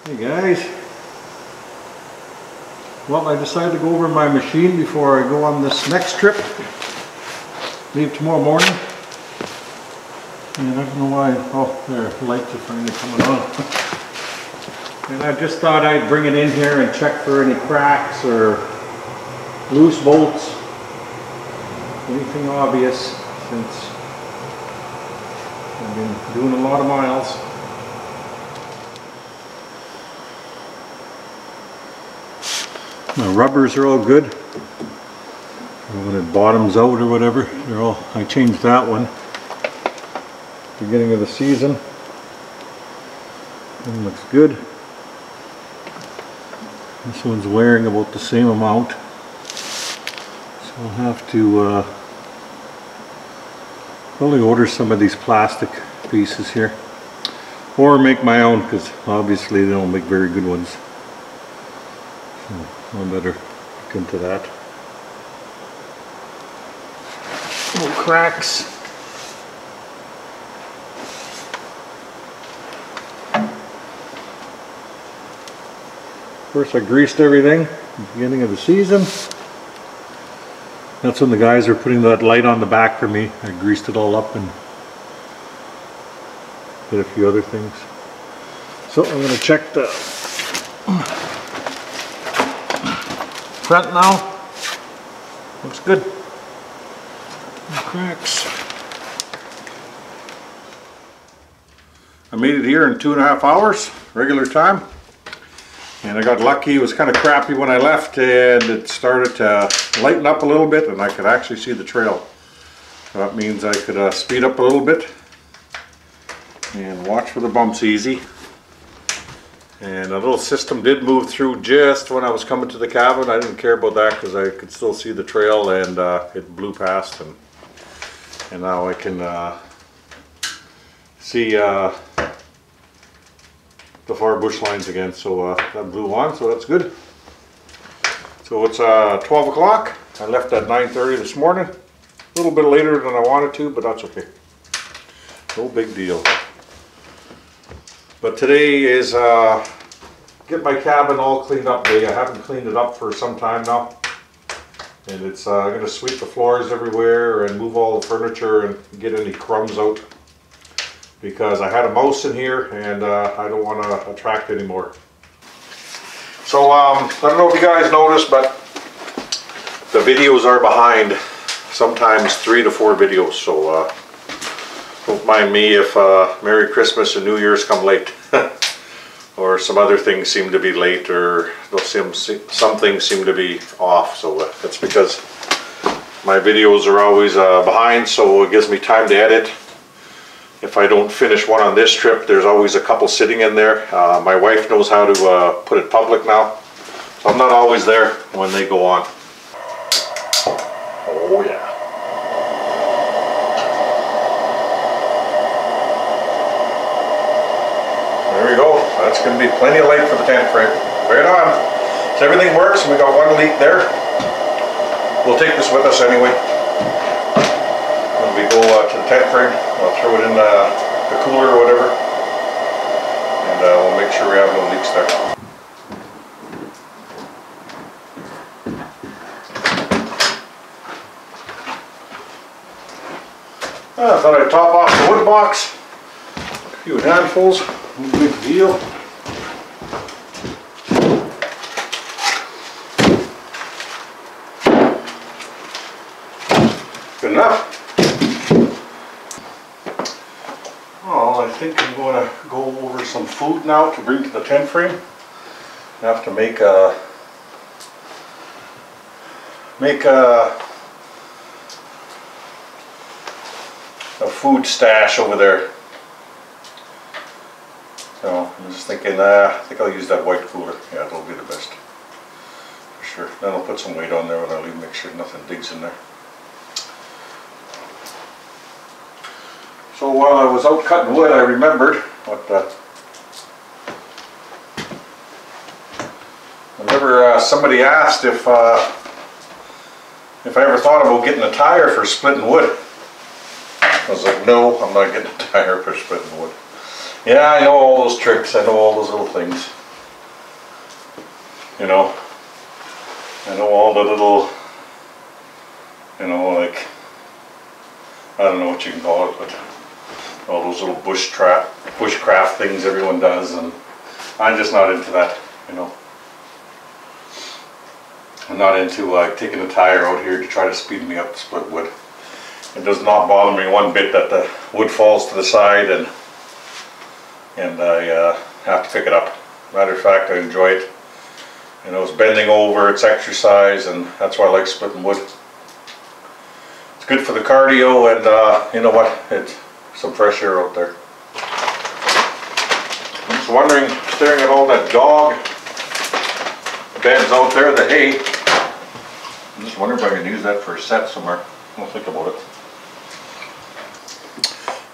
Hey guys, well, I decided to go over my machine before I go on this next trip. Leave tomorrow morning. And I don't know why, oh, there, lights are finally coming on. And I just thought I'd bring it in here and check for any cracks or loose bolts, anything obvious, since I've been doing a lot of miles. My rubbers are all good. When it bottoms out or whatever, they're all, I changed that one beginning of the season. One looks good. This one's wearing about the same amount. So I'll have to probably order some of these plastic pieces here. Or make my own, because obviously they don't make very good ones. So I better look into that. No cracks. First I greased everything at the beginning of the season. That's when the guys are putting that light on the back for me. I greased it all up and did a few other things. So I'm going to check the front now. Looks good. No cracks. I made it here in 2.5 hours, regular time. And I got lucky. It was kind of crappy when I left, and it started to lighten up a little bit, and I could actually see the trail. So that means I could speed up a little bit and watch for the bumps easy. And a little system did move through just when I was coming to the cabin. I didn't care about that because I could still see the trail, and it blew past, and now I can see the far bush lines again. So that blew on, so that's good. So it's 12 o'clock. I left at 9:30 this morning. A little bit later than I wanted to, but that's okay. No big deal. But today is get my cabin all cleaned up day. I haven't cleaned it up for some time now. And it's I'm going to sweep the floors everywhere and move all the furniture and get any crumbs out. Because I had a mouse in here and I don't want to attract anymore. So I don't know if you guys noticed, but the videos are behind. Sometimes 3 to 4 videos. So don't mind me if Merry Christmas and New Year's come late. Or some other things seem to be late, or some things seem to be off. So that's because my videos are always behind, so it gives me time to edit. If I don't finish one on this trip, there's always a couple sitting in there. My wife knows how to put it public now, so I'm not always there when they go on. Oh yeah. There we go. That's going to be plenty of light for the tent frame. Right on. So everything works, and we got one leak there. We'll take this with us anyway. When we go to the tent frame, I'll throw it in the cooler or whatever, and we'll make sure we have no leaks there. I thought I'd top off the wood box. A few handfuls, no big deal. Good enough. Well, I think I'm going to go over some food now to bring to the tent frame. I have to make a food stash over there. So I'm just thinking, I think I'll use that white cooler. Yeah, that'll be the best for sure. Then I'll put some weight on there when I leave, make sure nothing digs in there. So while I was out cutting wood, I remembered what whenever somebody asked if I ever thought about getting a tire for splitting wood. I was like, no, I'm not getting a tire for splitting wood. Yeah, I know all those tricks, I know all those little things. you know. I know all the little, you know, like, I don't know what you can call it, but all those little bushcraft things everyone does, and I'm just not into that, you know. I'm not into taking a tire out here to try to speed me up to split wood. It does not bother me one bit that the wood falls to the side and I have to pick it up. Matter of fact, I enjoy it. You know, it's bending over, it's exercise, and that's why I like splitting wood. It's good for the cardio, and you know what? It's some fresh air out there. I'm just wondering, staring at all that dog beds out there, the hay. I'm just wondering if I can use that for a set somewhere. I'll think about it.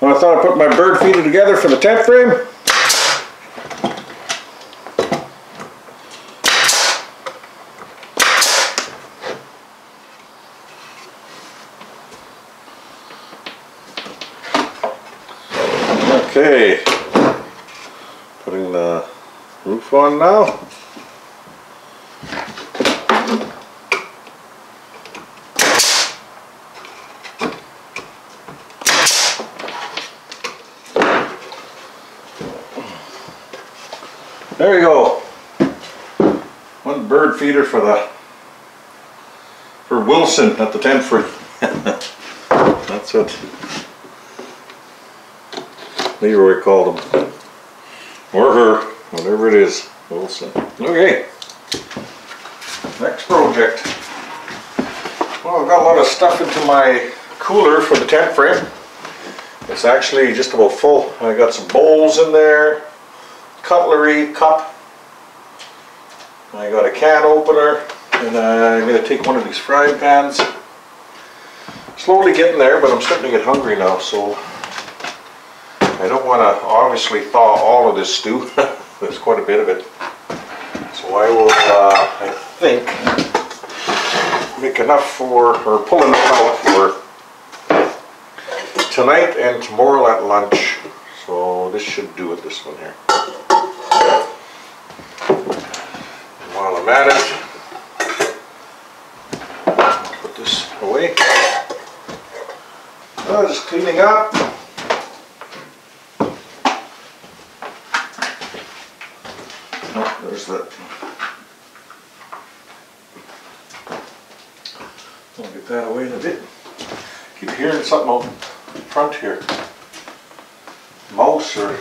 Well, I thought I'd put my bird feeder together for the tent frame. Okay, putting the roof on now. There you go. One bird feeder for Wilson at the tent frame. That's what Leroy called him, or her, whatever it is, Wilson. Okay, next project. Well, I've got a lot of stuff into my cooler for the tent frame. It's actually just about full. I got some bowls in there, cutlery, cup. I got a can opener, and I'm going to take one of these frying pans. Slowly getting there, but I'm starting to get hungry now, so I don't want to obviously thaw all of this stew. There's quite a bit of it. So I will, I think, make enough for, or pull enough out for tonight and tomorrow at lunch. So this should do it, this one here. And while I'm at it, I'll put this away. Just cleaning up. Oh, there's that. I'll get that away in a bit. Keep hearing something out front here. Mouse or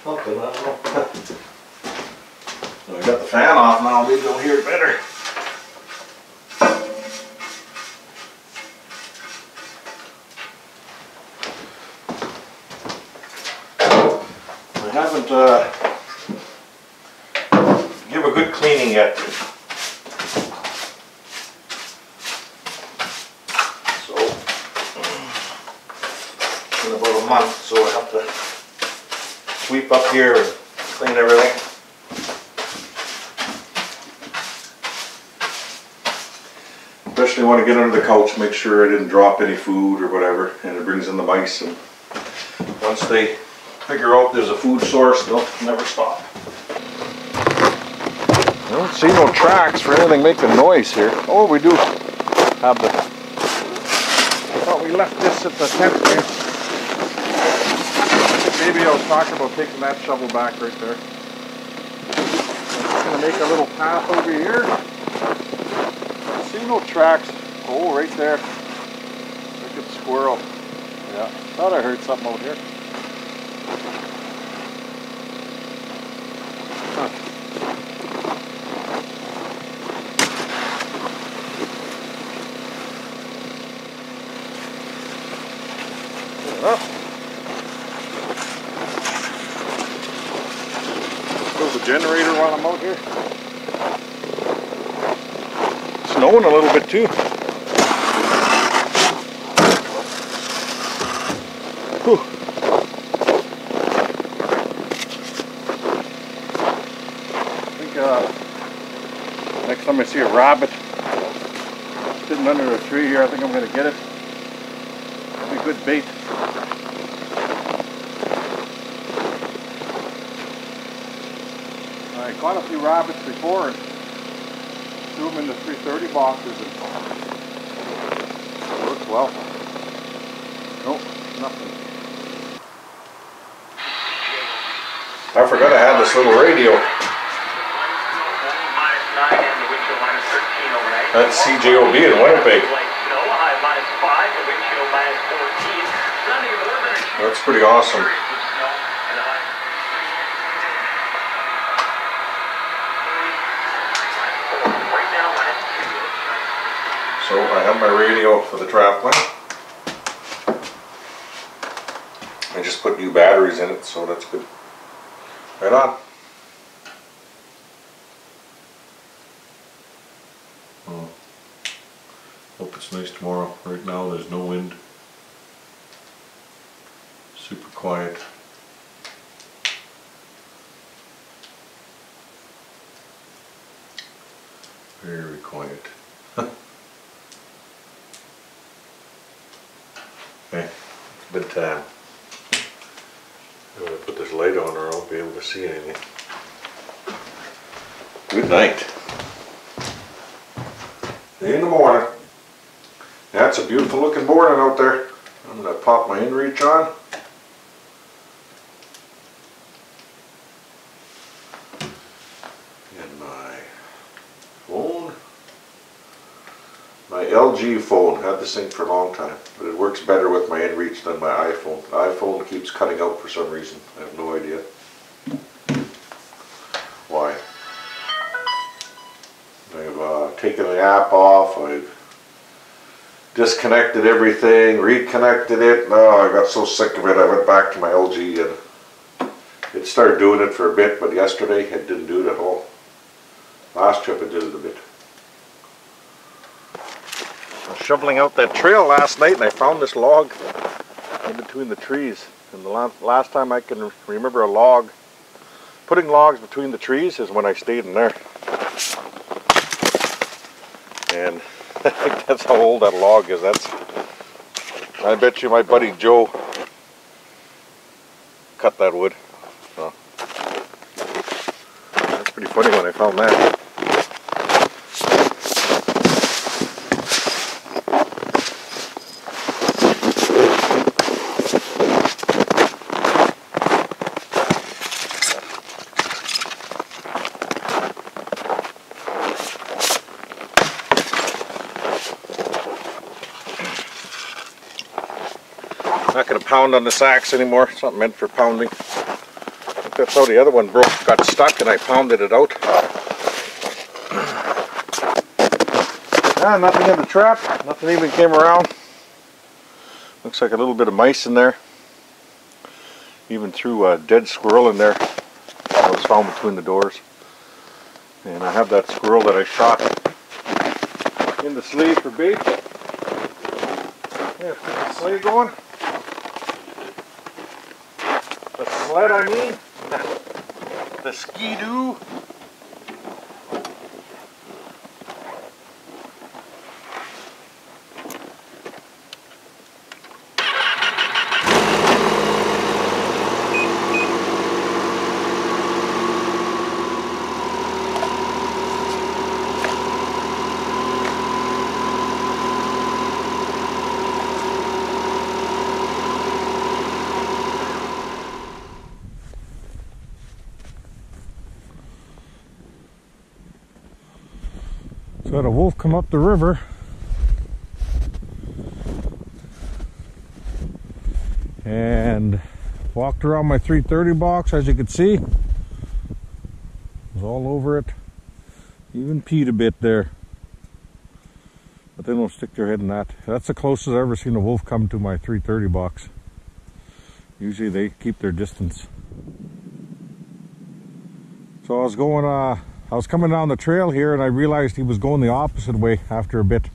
something, I don't know. So I got the fan off now, maybe I'll hear it better. I haven't give a good cleaning yet. So in about a month, so I have to sweep up here and clean everything. Especially want to get under the couch, make sure I didn't drop any food or whatever, and it brings in the mice, and once they figure out there's a food source, they'll never stop. I don't see no tracks for anything making noise here. Oh, we do have the... I thought we left this at the tent frame. Maybe I was talking about taking that shovel back right there. I'm just going to make a little path over here. I see no tracks. Oh, right there. Look at squirrel. Yeah, thought I heard something out here. Build the generator while I'm out here. Snowing a little bit too. Whew. I think next time I see a rabbit sitting under a tree here, I think I'm going to get it. That'll be good bait. I caught a few rabbits before, and threw them in the 330 boxes and it worked well. Nope, nothing. I forgot I had this little radio. That's CJOB in Winnipeg. That's pretty awesome. So I have my radio for the trapline. I just put new batteries in it, so that's good. Right on. Oh. Hope it's nice tomorrow. Right now there's no wind. Super quiet. Very quiet. Okay, it's bedtime. I'm going to put this light on or I won't be able to see anything. Good night. In the morning. That's a beautiful looking morning out there. I'm going to pop my inReach on. And my phone. My LG phone. Had this thing for a long time. But it works better with my inReach than my iPhone. The iPhone keeps cutting out for some reason. I have no idea why. I've taken the app off. I've disconnected everything, reconnected it. No, I got so sick of it I went back to my LG and it started doing it for a bit, but yesterday it didn't do it at all. Last trip it did it a bit. I was shoveling out that trail last night and I found this log in between the trees. And the last time I can remember a log, putting logs between the trees is when I stayed in there. And I think that's how old that log is. I bet you my buddy Joe cut that wood. So, that's pretty funny when I found that. Not going to pound on this axe anymore. It's not meant for pounding. I think that's how the other one broke, got stuck, and I pounded it out. Ah, nothing in the trap. Nothing even came around. Looks like a little bit of mice in there. Even threw a dead squirrel in there. That was found between the doors. And I have that squirrel that I shot in the sleigh for bait. Yeah, keep the sleigh going. The sled, I mean. The ski-doo. So I had a wolf come up the river. And walked around my 330 box, as you can see. It was all over it. Even peed a bit there. But they don't stick their head in that. That's the closest I've ever seen a wolf come to my 330 box. Usually they keep their distance. So I was coming down the trail here and I realized he was going the opposite way after a bit.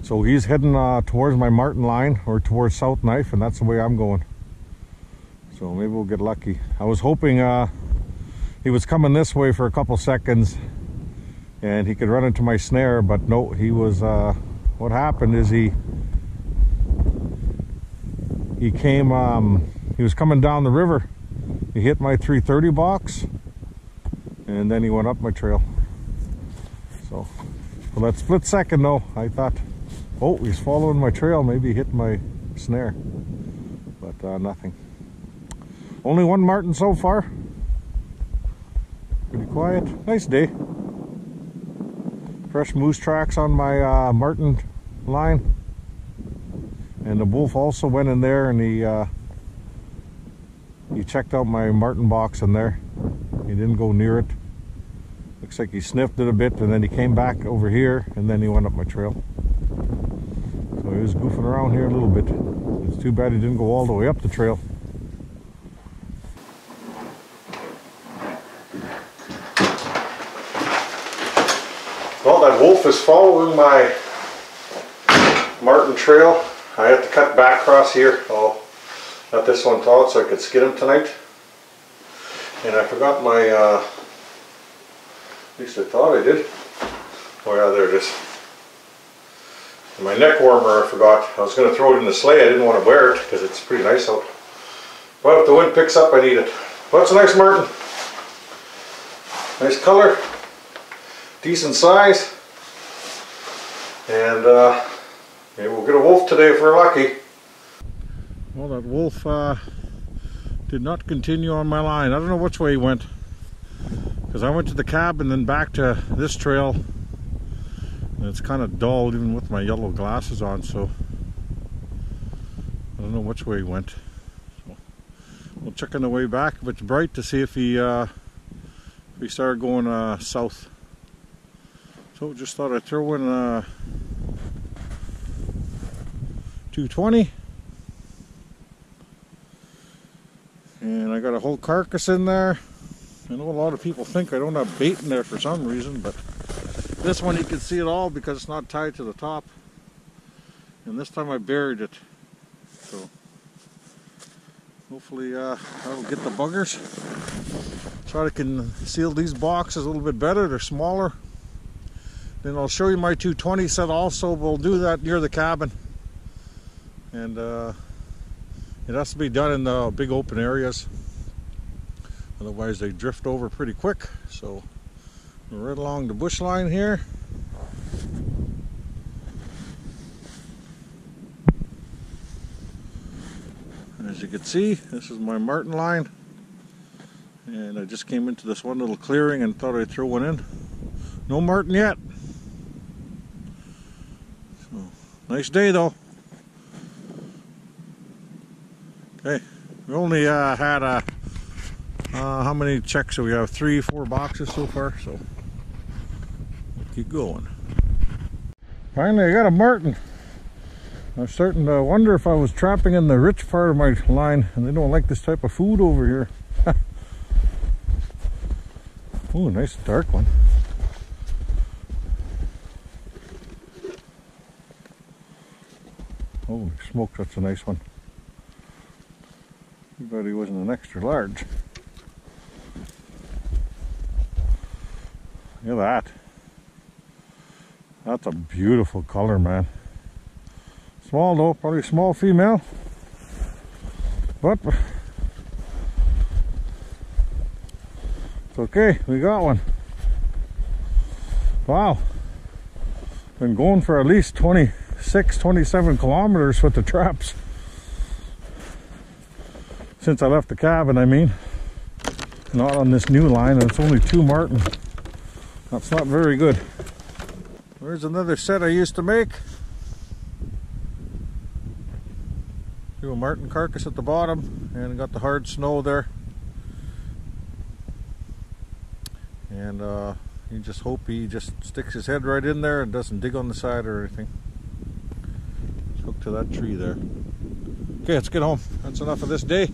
So he's heading towards my Marten line, or towards South Knife, and that's the way I'm going. So maybe we'll get lucky. I was hoping he was coming this way for a couple seconds and he could run into my snare, but no, he was, what happened is he came, he was coming down the river. He hit my 330 box and then he went up my trail. So for that split second though, I thought, oh, he's following my trail, maybe he hit my snare, but nothing. Only one marten so far. Pretty quiet. Nice day. Fresh moose tracks on my marten line. And the wolf also went in there and he checked out my marten box in there. He didn't go near it. Looks like he sniffed it a bit and then he came back over here and then he went up my trail. So he was goofing around here a little bit. It's too bad he didn't go all the way up the trail. Well, that wolf is following my marten trail. I have to cut back across here. I'll let this one out so I could skin him tonight. And I forgot my, at least I thought I did. Oh yeah, there it is. And my neck warmer I forgot. I was going to throw it in the sleigh. I didn't want to wear it because it's pretty nice out. But if the wind picks up, I need it. But it's a nice marten. Nice color. Decent size. And maybe we'll get a wolf today if we're lucky. Well, that wolf did not continue on my line. I don't know which way he went. Because I went to the cabin and then back to this trail. And it's kind of dull even with my yellow glasses on, so I don't know which way he went. So we'll check on the way back if it's bright to see if he started going south. So just thought I'd throw in 220. And I got a whole carcass in there. I know a lot of people think I don't have bait in there for some reason, but this one you can see it all because it's not tied to the top. And this time I buried it. So hopefully that'll get the buggers. Try to conceal these boxes a little bit better. They're smaller. Then I'll show you my 220 set also. We'll do that near the cabin. And it has to be done in the big open areas. Otherwise they drift over pretty quick. So we're right along the bush line here. As you can see, this is my marten line. And I just came into this one little clearing and thought I'd throw one in. No marten yet. So, nice day though. Okay, we only had how many checks do we have? 3, 4 boxes so far, so we'll keep going. Finally, I got a marten. I was starting to wonder if I was trapping in the rich part of my line, and they don't like this type of food over here. Ooh, nice dark one. Holy smoke, that's a nice one. Too bad he wasn't an extra large. Look at that. That's a beautiful color, man. Small though, probably a small female. But it's okay, we got one. Wow. Been going for at least 26, 27 kilometers with the traps. Since I left the cabin, I mean. Not on this new line, and it's only 2 marten. That's not very good. There's another set I used to make. Do a marten carcass at the bottom, and got the hard snow there. And you just hope he just sticks his head right in there and doesn't dig on the side or anything. Just hook to that tree there. Okay, let's get home. That's enough of this day.